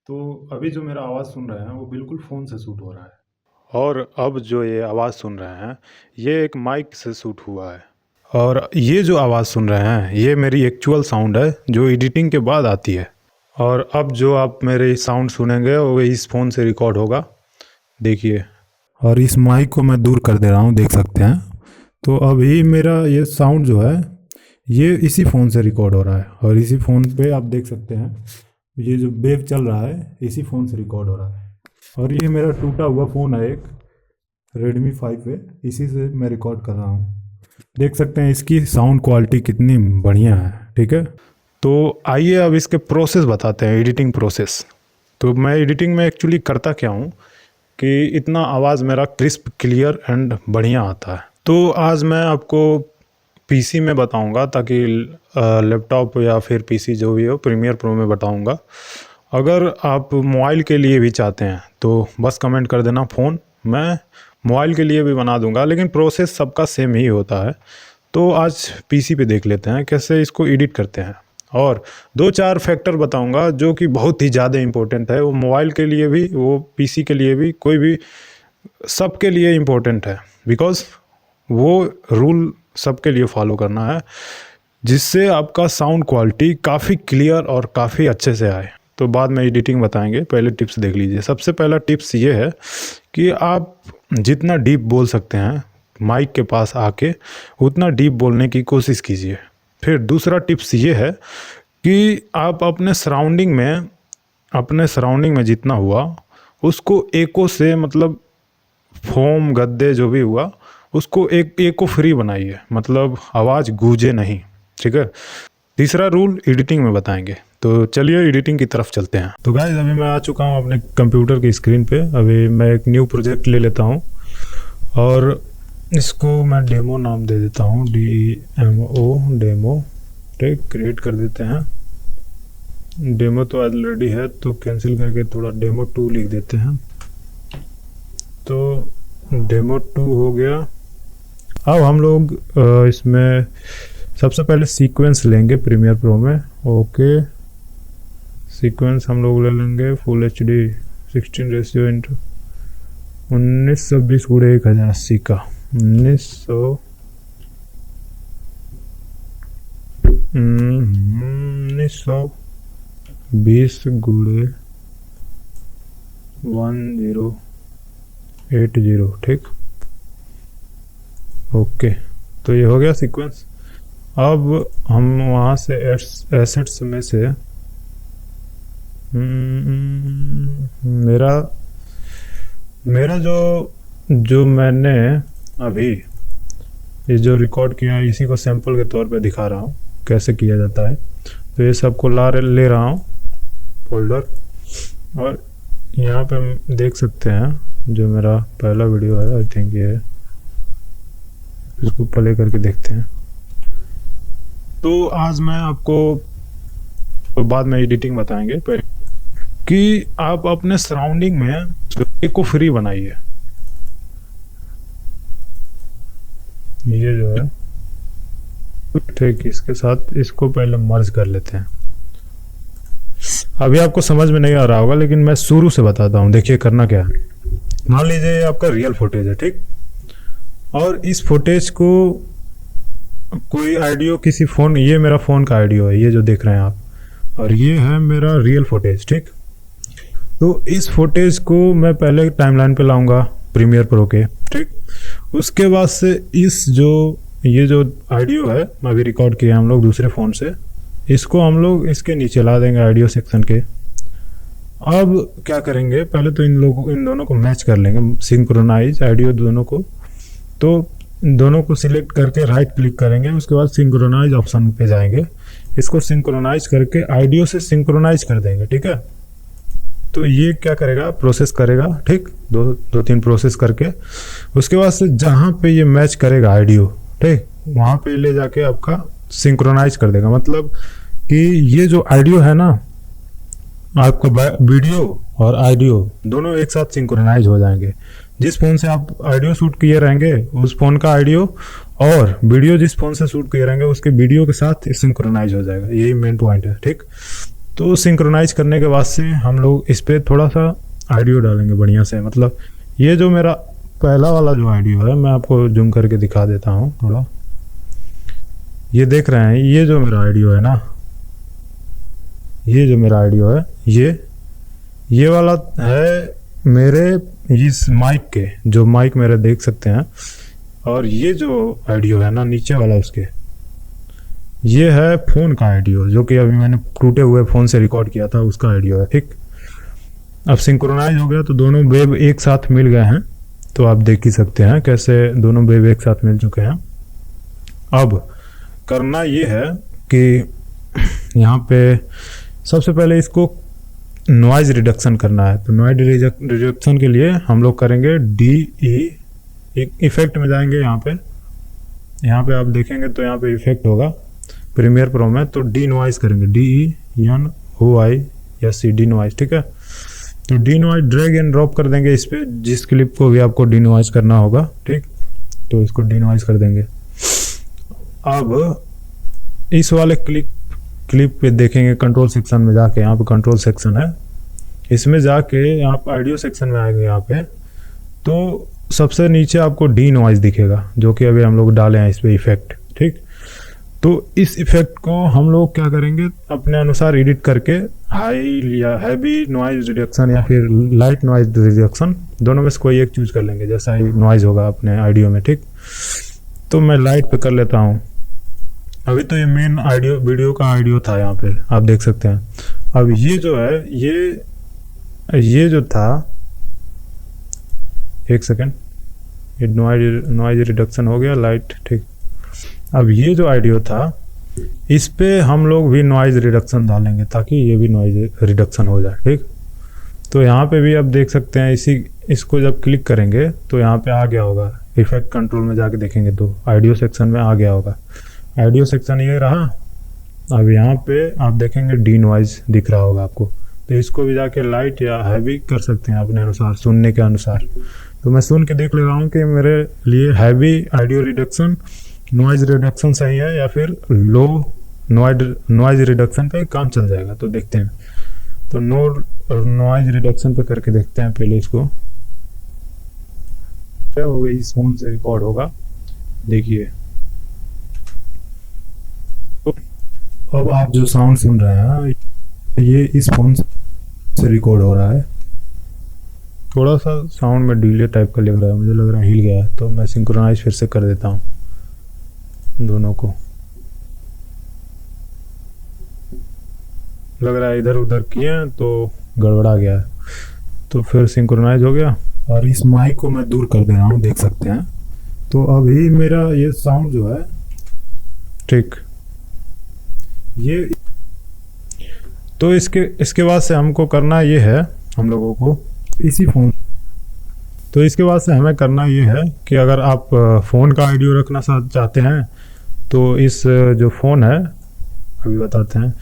तो अभी जो मेरा आवाज़ सुन रहे हैं वो बिल्कुल फ़ोन से शूट हो रहा है। और अब जो ये आवाज़ सुन रहे हैं ये एक माइक से शूट हुआ है। और ये जो आवाज़ सुन रहे हैं ये मेरी एक्चुअल साउंड है जो एडिटिंग के बाद आती है। और अब जो आप मेरे साउंड सुनेंगे वो इस फ़ोन से रिकॉर्ड होगा, देखिए। और इस माइक को मैं दूर कर दे रहा हूँ, देख सकते हैं। तो अभी मेरा ये साउंड जो है ये इसी फ़ोन से रिकॉर्ड हो रहा है और इसी फ़ोन पे आप देख सकते हैं ये जो वेव चल रहा है इसी फ़ोन से रिकॉर्ड हो रहा है। और ये मेरा टूटा हुआ फ़ोन है एक Redmi 5 है, इसी से मैं रिकॉर्ड कर रहा हूँ। देख सकते हैं इसकी साउंड क्वालिटी कितनी बढ़िया है, ठीक है। तो आइए अब इसके प्रोसेस बताते हैं, एडिटिंग प्रोसेस। तो मैं एडिटिंग में एक्चुअली करता क्या हूँ कि इतना आवाज़ मेरा क्रिस्प क्लियर एंड बढ़िया आता है। तो आज मैं आपको पीसी में बताऊंगा, ताकि लैपटॉप या फिर पीसी जो भी हो प्रीमियर प्रो में बताऊंगा। अगर आप मोबाइल के लिए भी चाहते हैं तो बस कमेंट कर देना फ़ोन, मैं मोबाइल के लिए भी बना दूंगा, लेकिन प्रोसेस सबका सेम ही होता है। तो आज पीसी पे देख लेते हैं कैसे इसको एडिट करते हैं। और 2-4 फैक्टर बताऊंगा जो कि बहुत ही ज़्यादा इम्पोर्टेंट है, वो मोबाइल के लिए भी, वो पीसी के लिए भी, कोई भी, सबके लिए इम्पोर्टेंट है। बिकॉज़ वो रूल सबके लिए फॉलो करना है जिससे आपका साउंड क्वालिटी काफ़ी क्लियर और काफ़ी अच्छे से आए। तो बाद में एडिटिंग बताएंगे, पहले टिप्स देख लीजिए। सबसे पहला टिप्स ये है कि आप जितना डीप बोल सकते हैं माइक के पास आके उतना डीप बोलने की कोशिश कीजिए। फिर दूसरा टिप्स ये है कि आप अपने सराउंडिंग में जितना हुआ उसको एको से, मतलब फोम गद्दे जो भी हुआ उसको एक एको फ्री बनाइए, मतलब आवाज़ गूंजे नहीं, ठीक है। तीसरा रूल एडिटिंग में बताएंगे। तो चलिए एडिटिंग की तरफ चलते हैं। तो गाइस अभी मैं आ चुका हूँ अपने कंप्यूटर की स्क्रीन पे। अभी मैं एक न्यू प्रोजेक्ट ले लेता हूँ और इसको मैं डेमो नाम दे देता हूँ, DEMO, डेमो। ठीक, क्रिएट कर देते हैं। डेमो तो ऑलरेडी है तो कैंसिल करके थोड़ा डेमो 2 लिख देते हैं। तो डेमो 2 हो गया। अब हम लोग इसमें सबसे पहले सीक्वेंस लेंगे प्रीमियर प्रो में। ओके, सीक्वेंस हम लोग ले लेंगे फुल HD 16:1920 का 1920x1080, ठीक। ओके, तो ये हो गया सीक्वेंस। अब हम वहाँ से एसेट्स में से मेरा जो मैंने अभी ये जो रिकॉर्ड किया है इसी को सैंपल के तौर पे दिखा रहा हूँ कैसे किया जाता है। तो ये सबको ले रहा हूँ फोल्डर, और यहाँ पे देख सकते हैं जो मेरा पहला वीडियो है, आई थिंक ये है, इसको प्ले करके देखते हैं। तो आज मैं आपको, तो बाद में एडिटिंग बताएंगे, पर कि आप अपने सराउंडिंग में एको फ्री बनाइए। ये जो है ठीक, इसके साथ इसको पहले मर्ज कर लेते हैं। अभी आपको समझ में नहीं आ रहा होगा लेकिन मैं शुरू से बताता हूँ। देखिए करना क्या है। मान लीजिए ये आपका रियल फुटेज है, ठीक। और इस फुटेज को कोई ऑडियो किसी फ़ोन, ये मेरा फ़ोन का ऑडियो है, ये जो देख रहे हैं आप, और ये है मेरा रियल फुटेज, ठीक। तो इस फुटेज को मैं पहले टाइमलाइन पे लाऊंगा प्रीमियर प्रो के, ठीक। उसके बाद से ये जो ऑडियो है अभी रिकॉर्ड किया हम लोग दूसरे फ़ोन से, इसको हम लोग इसके नीचे ला देंगे ऑडियो सेक्शन के। अब क्या करेंगे, पहले तो इन दोनों को मैच कर लेंगे, सिंक्रोनाइज ऑडियो दोनों को। तो दोनों को सिलेक्ट करके राइट क्लिक करेंगे, उसके बाद सिंक्रोनाइज ऑप्शन पे जाएंगे, इसको सिंक्रोनाइज करके ऑडियो से सिंक्रोनाइज कर देंगे, ठीक है। तो ये क्या करेगा, प्रोसेस करेगा, ठीक। दो तीन प्रोसेस करके उसके बाद से जहाँ पे ये मैच करेगा ऑडियो, ठीक, वहाँ पे ले जाके आपका सिंक्रोनाइज कर देगा। मतलब कि ये जो ऑडियो है ना, आपका वीडियो और ऑडियो दोनों एक साथ सिंक्रोनाइज हो जाएंगे। जिस फ़ोन से आप ऑडियो शूट किए रहेंगे उस फ़ोन का ऑडियो, और वीडियो जिस फ़ोन से शूट किए रहेंगे उसके वीडियो के साथ सिंक्रोनाइज हो जाएगा। यही मेन पॉइंट है, ठीक। तो सिंक्रोनाइज करने के बाद से हम लोग इस पर थोड़ा सा ऑडियो डालेंगे बढ़िया से। मतलब ये जो मेरा पहला वाला जो ऑडियो है, मैं आपको जूम करके दिखा देता हूँ थोड़ा। ये देख रहे हैं, ये जो मेरा ऑडियो है ना, ये जो मेरा ऑडियो है, ये वाला है मेरे इस माइक के, जो माइक मेरे देख सकते हैं। और ये जो ऑडियो है ना नीचे वाला उसके, ये है फ़ोन का ऑडियो, जो कि अभी मैंने टूटे हुए फ़ोन से रिकॉर्ड किया था, उसका ऑडियो है। ठीक, अब सिंक्रोनाइज हो गया तो दोनों वेव एक साथ मिल गए हैं। तो आप देख ही सकते हैं कैसे दोनों वेव एक साथ मिल चुके हैं। अब करना ये है कि यहाँ पे सबसे पहले इसको नॉइज़ रिडक्शन करना है। तो नॉइज़ रिडक्शन के लिए हम लोग करेंगे इफेक्ट में जाएंगे। यहाँ पे आप देखेंगे तो यहाँ पे इफेक्ट होगा प्रीमियर प्रो में, तो डी नॉइज़ करेंगे, DENOISE, डी नॉइज़। ठीक है, तो D noise drag and drop कर देंगे इस पे, जिस क्लिप को भी आपको डी नॉइज़ करना होगा। ठीक, तो इसको डी नॉइज़ कर देंगे। अब इस वाले क्लिप पे देखेंगे कंट्रोल सेक्शन में जाके, यहाँ पे कंट्रोल सेक्शन है, इसमें जाके आप ऑडियो सेक्शन में आएंगे। यहाँ पे तो सबसे नीचे आपको डी नॉइज़ दिखेगा, जो कि अभी हम लोग डाले हैं इस पे इफेक्ट। ठीक, तो इस इफेक्ट को हम लोग क्या करेंगे, अपने अनुसार एडिट करके हाई या हैवी नॉइज़ रिडक्शन या फिर लाइट नॉइज़ रिडक्शन, दोनों में से कोई एक चूज कर लेंगे जैसा ही नॉइज़ होगा अपने ऑडियो में। ठीक, तो मैं लाइट पे कर लेता हूँ। अभी तो ये मेन ऑडियो वीडियो का ऑडियो था, यहाँ पे आप देख सकते हैं। अब ये जो है, ये जो था, एक सेकेंड, ये नॉइज़ रिडक्शन हो गया, लाइट। ठीक, अब ये जो ऑडियो था, इस पे हम लोग भी नॉइज़ रिडक्शन डालेंगे ताकि ये भी नॉइज़ रिडक्शन हो जाए। ठीक, तो यहाँ पे भी आप देख सकते हैं, इसको जब क्लिक करेंगे तो यहाँ पे आ गया होगा, इफेक्ट कंट्रोल में जाके देखेंगे तो ऑडियो सेक्शन में आ गया होगा। ऑडियो सेक्शन ये रहा। अब यहाँ पे आप देखेंगे डी नॉइज़ दिख रहा होगा आपको, तो इसको भी जाके लाइट या हैवी कर सकते हैं अपने अनुसार, सुनने के अनुसार। तो मैं सुन के देख ले रहा हूँ कि मेरे लिए heavy audio reduction, noise reduction सही है या फिर लो नॉइज़ रिडक्शन पे काम चल जाएगा। तो देखते हैं, तो नॉइज़ रिडक्शन पे करके देखते हैं पहले इसको। क्या होगा, इस फोन से रिकॉर्ड होगा, देखिए। अब आप जो साउंड सुन रहे हैं ये इस फोन से रिकॉर्ड हो रहा है। थोड़ा सा साउंड में डिले टाइप का लग रहा है, मुझे लग रहा है हिल गया है, तो मैं सिंक्रोनाइज फिर से कर देता हूँ दोनों को। लग रहा है इधर उधर किए तो गड़बड़ा गया है, तो फिर सिंक्रोनाइज हो गया। और इस माइक को मैं दूर कर दे रहा हूँ, देख सकते हैं। तो अभी मेरा ये साउंड जो है, ठीक, ये तो इसके बाद से हमको करना ये है, हम लोगों को इसी फ़ोन, तो इसके बाद से हमें करना ये है कि अगर आप फ़ोन का ऑडियो रखना चाहते हैं तो इस जो फ़ोन है, अभी बताते हैं,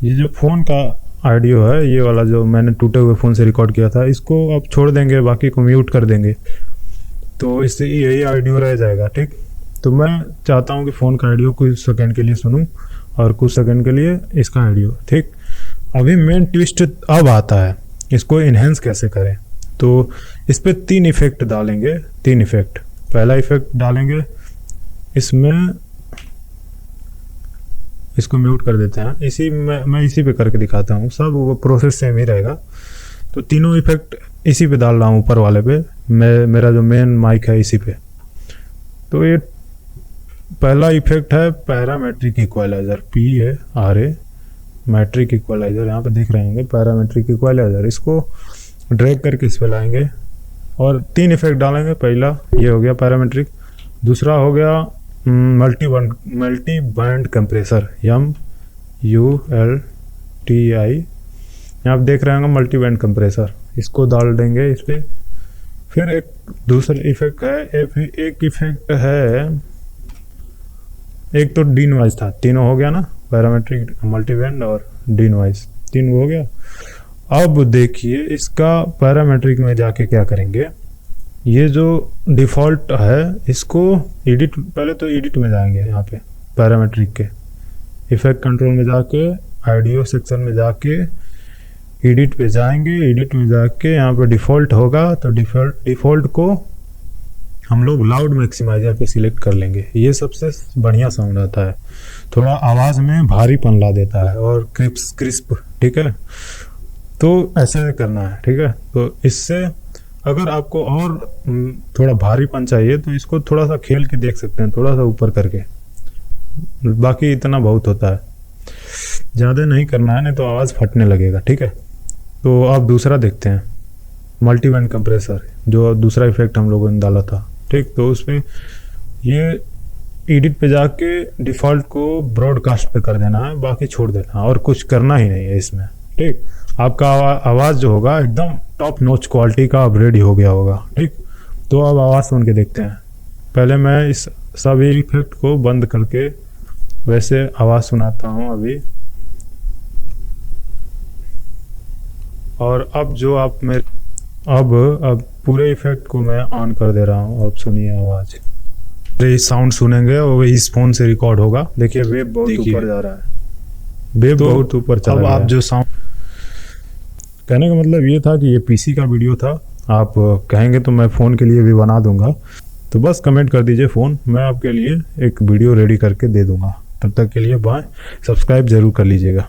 ये जो फ़ोन का ऑडियो है, ये वाला जो मैंने टूटे हुए फ़ोन से रिकॉर्ड किया था, इसको आप छोड़ देंगे, बाकी को म्यूट कर देंगे, तो इससे यही ऑडियो रह जाएगा। ठीक, तो मैं चाहता हूँ कि फ़ोन का ऑडियो कुछ सेकंड के लिए सुनूं और कुछ सेकंड के लिए इसका ऑडियो। ठीक, अभी मेन ट्विस्ट अब आता है, इसको इन्हेंस कैसे करें। तो इस पे 3 इफेक्ट डालेंगे, 3 इफेक्ट। पहला इफेक्ट डालेंगे इसमें, इसको म्यूट कर देते हैं, मैं इसी पे करके दिखाता हूँ, सब वो प्रोसेस सेम ही रहेगा। तो तीनों इफेक्ट इसी पे डाल रहा हूँ, ऊपर वाले पे, मेरा जो मेन माइक है इसी पे। तो ये पहला इफेक्ट है parametric equaliser, PARA metric equaliser, यहाँ पे देख रहे होंगे पैरामेट्रिक इक्वलाइजर। इसको ड्रैग करके इस पे लाएंगे और 3 इफेक्ट डालेंगे। पहला ये हो गया पैरामेट्रिक, दूसरा हो गया मल्टी बैंड कंप्रेसर, MULTI, यहाँ पे देख रहे होंगे मल्टी बैंड कंप्रेसर, इसको डाल देंगे इस पे। फिर एक दूसरा इफेक्ट है, एक इफेक्ट है, एक तो डी नॉइज़ था, तीनों हो गया ना, पैरामेट्रिक, मल्टी बैंड और डी नॉइज़, 3 हो गया। अब देखिए इसका पैरामेट्रिक में जाके क्या करेंगे, ये जो डिफ़ॉल्ट है इसको एडिट, पहले तो एडिट में जाएंगे, यहाँ पे पैरामेट्रिक के इफेक्ट कंट्रोल में जाके ऑडियो सेक्शन में जाके एडिट पे जाएंगे। एडिट में जाके यहाँ पे डिफ़ॉल्ट होगा, तो डिफ़ॉल्ट को हम लोग लाउड मैक्सिमाइजर पे सिलेक्ट कर लेंगे। ये सबसे बढ़िया साउंड आता है, थोड़ा आवाज़ में भारीपन ला देता है और क्रिस्प, ठीक है। तो ऐसे करना है, ठीक है। तो इससे अगर आपको और थोड़ा भारीपन चाहिए तो इसको थोड़ा सा खेल के देख सकते हैं, थोड़ा सा ऊपर करके, बाकी इतना बहुत होता है, ज़्यादा नहीं करना है, नहीं तो आवाज़ फटने लगेगा, ठीक है। तो अब दूसरा देखते हैं, मल्टी बैंड कंप्रेसर, जो दूसरा इफेक्ट हम लोगों ने डाला था, ठीक। तो उसमें ये एडिट पे जाके डिफ़ॉल्ट को ब्रॉडकास्ट पे कर देना है, बाकी छोड़ देना है और कुछ करना ही नहीं है इसमें, ठीक। आपका आवाज़ जो होगा एकदम टॉप नॉच क्वालिटी का अब रेडी हो गया होगा, ठीक। तो अब आवाज़ सुन के देखते हैं। पहले मैं इस सभी इफेक्ट को बंद करके वैसे आवाज़ सुनाता हूँ अभी। और अब जो आप मेरे अब पूरे इफेक्ट को मैं ऑन कर दे रहा हूँ। अब सुनिए आवाज़, ये साउंड सुनेंगे और इस फ़ोन से रिकॉर्ड होगा। देखिए वेव बहुत ऊपर जा रहा है, वेव तो बहुत ऊपर चला गया। अब आप जो साउंड, कहने का मतलब ये था कि ये पीसी का वीडियो था, आप कहेंगे तो मैं फ़ोन के लिए भी बना दूंगा। तो बस कमेंट कर दीजिए फ़ोन, मैं आपके लिए एक वीडियो रेडी करके दे दूंगा। तब तक के लिए बाय, सब्सक्राइब ज़रूर कर लीजिएगा।